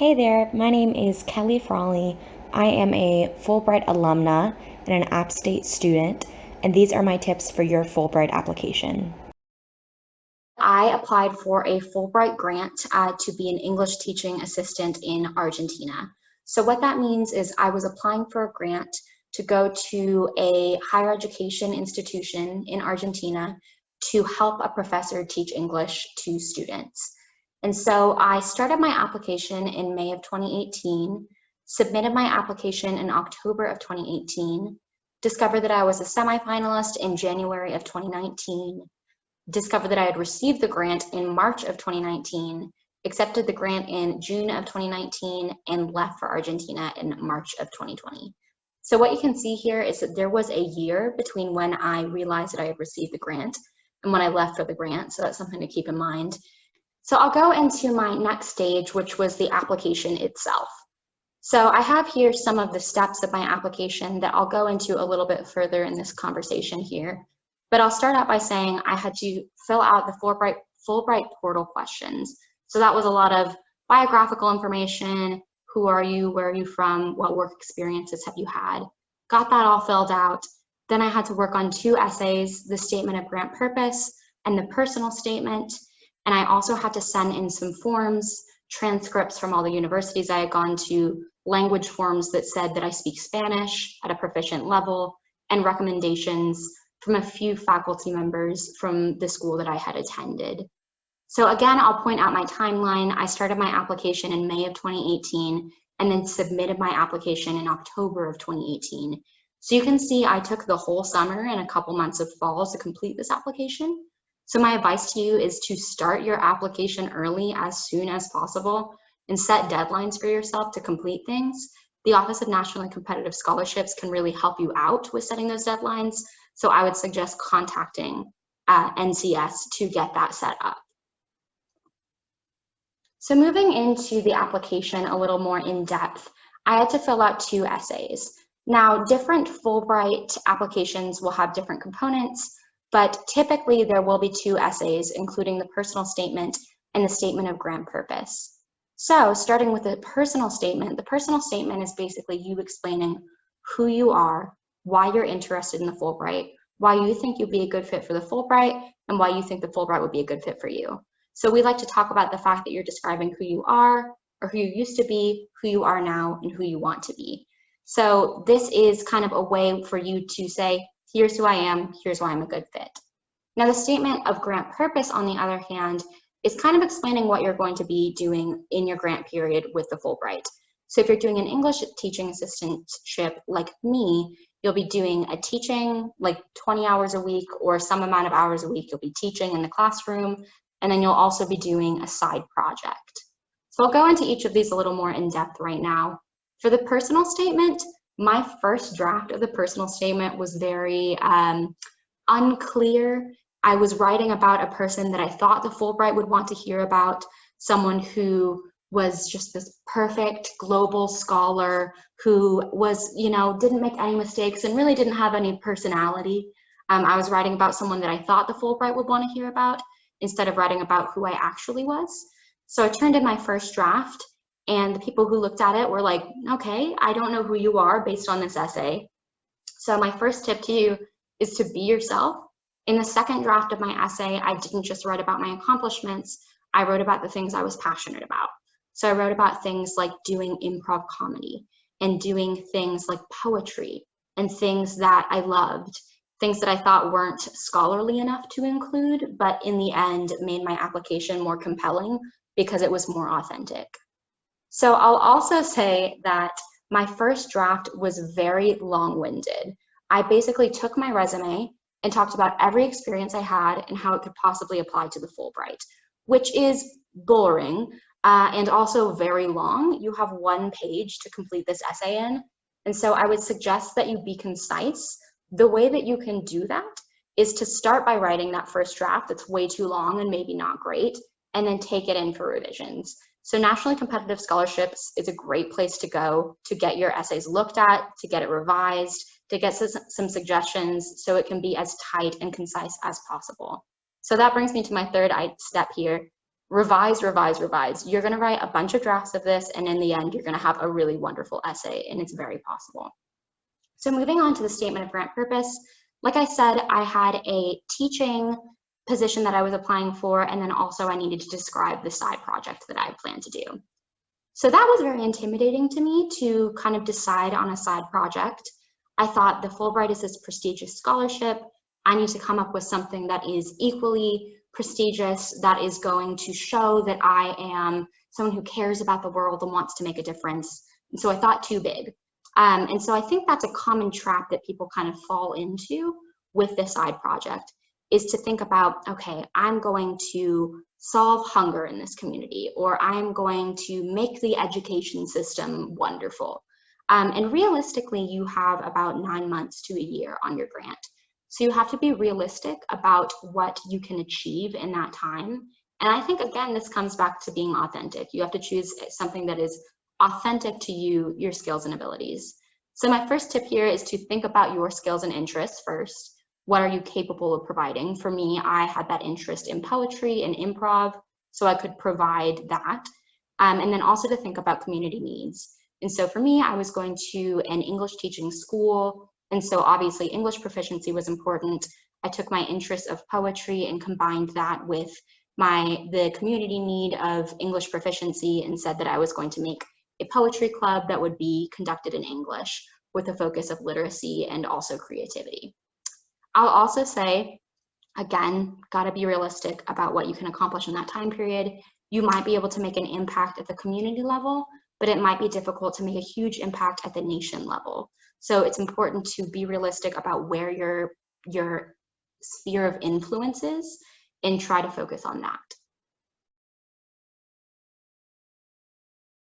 Hey there, my name is Kelli Frawley. I am a Fulbright alumna and an App State student, and these are my tips for your Fulbright application. I applied for a Fulbright grant to be an English teaching assistant in Argentina. So what that means is I was applying for a grant to go to a higher education institution in Argentina to help a professor teach English to students. And so I started my application in May of 2018, submitted my application in October of 2018, discovered that I was a semifinalist in January of 2019, discovered that I had received the grant in March of 2019, accepted the grant in June of 2019, and left for Argentina in March of 2020. So what you can see here is that there was a year between when I realized that I had received the grant and when I left for the grant, so that's something to keep in mind. So I'll go into my next stage, which was the application itself. So I have here some of the steps of my application that I'll go into a little bit further in this conversation here. But I'll start out by saying I had to fill out the Fulbright portal questions. So that was a lot of biographical information. Who are you? Where are you from? What work experiences have you had? Got that all filled out. Then I had to work on 2 essays, the statement of grant purpose and the personal statement. And I also had to send in some forms, transcripts from all the universities I had gone to, language forms that said that I speak Spanish at a proficient level, and recommendations from a few faculty members from the school that I had attended. So again, I'll point out my timeline. I started my application in May of 2018 and then submitted my application in October of 2018. So you can see I took the whole summer and a couple months of fall to complete this application. So my advice to you is to start your application early as soon as possible and set deadlines for yourself to complete things. The Office of National and Competitive Scholarships can really help you out with setting those deadlines. So I would suggest contacting NCS to get that set up. So moving into the application a little more in depth, I had to fill out 2 essays. Now, different Fulbright applications will have different components, but typically there will be 2 essays, including the personal statement and the statement of grant purpose. So starting with the personal statement is basically you explaining who you are, why you're interested in the Fulbright, why you think you'd be a good fit for the Fulbright, and why you think the Fulbright would be a good fit for you. So we like to talk about the fact that you're describing who you are, or who you used to be, who you are now, and who you want to be. So this is kind of a way for you to say, here's who I am, here's why I'm a good fit. Now the statement of grant purpose, on the other hand, is kind of explaining what you're going to be doing in your grant period with the Fulbright. So if you're doing an English teaching assistantship like me, you'll be doing a teaching like 20 hours a week or some amount of hours a week. You'll be teaching in the classroom, and then you'll also be doing a side project. So I'll go into each of these a little more in depth right now. For the personal statement, my first draft of the personal statement was very unclear. I was writing about a person that I thought the Fulbright would want to hear about, someone who was just this perfect global scholar who was, didn't make any mistakes and really didn't have any personality. I was writing about someone that I thought the Fulbright would want to hear about instead of writing about who I actually was. So I turned in my first draft, and the people who looked at it were like, okay, I don't know who you are based on this essay. So my first tip to you is to be yourself. In the second draft of my essay, I didn't just write about my accomplishments, I wrote about the things I was passionate about. So I wrote about things like doing improv comedy and doing things like poetry and things that I loved, things that I thought weren't scholarly enough to include, but in the end made my application more compelling because it was more authentic. So I'll also say that my first draft was very long-winded. I basically took my resume and talked about every experience I had and how it could possibly apply to the Fulbright, which is boring and also very long. You have 1 page to complete this essay in. And so I would suggest that you be concise. The way that you can do that is to start by writing that first draft that's way too long and maybe not great, and then take it in for revisions. So Nationally Competitive Scholarships is a great place to go to get your essays looked at, to get it revised, to get some suggestions so it can be as tight and concise as possible. So that brings me to my third step here, revise. You're going to write a bunch of drafts of this, and in the end, you're going to have a really wonderful essay, and it's very possible. So moving on to the statement of grant purpose, like I said, I had a teaching position that I was applying for, and then also I needed to describe the side project that I planned to do. So that was very intimidating to me to kind of decide on a side project. I thought the Fulbright is this prestigious scholarship. I need to come up with something that is equally prestigious, that is going to show that I am someone who cares about the world and wants to make a difference. And so I thought too big. And so I think that's a common trap that people kind of fall into with this side project, is to think about, okay, I'm going to solve hunger in this community, or I'm going to make the education system wonderful. And realistically, you have about 9 months to a year on your grant. So you have to be realistic about what you can achieve in that time. And I think, again, this comes back to being authentic. You have to choose something that is authentic to you, your skills and abilities. So my first tip here is to think about your skills and interests first. What are you capable of providing? For me, I had that interest in poetry and improv, so I could provide that. And then also to think about community needs. And so for me, I was going to an English teaching school, and so obviously English proficiency was important. I took my interest of poetry and combined that with the community need of English proficiency, and said that I was going to make a poetry club that would be conducted in English with a focus of literacy and also creativity. I'll also say, again, gotta be realistic about what you can accomplish in that time period. You might be able to make an impact at the community level, but it might be difficult to make a huge impact at the nation level. So it's important to be realistic about where your sphere of influence is and try to focus on that.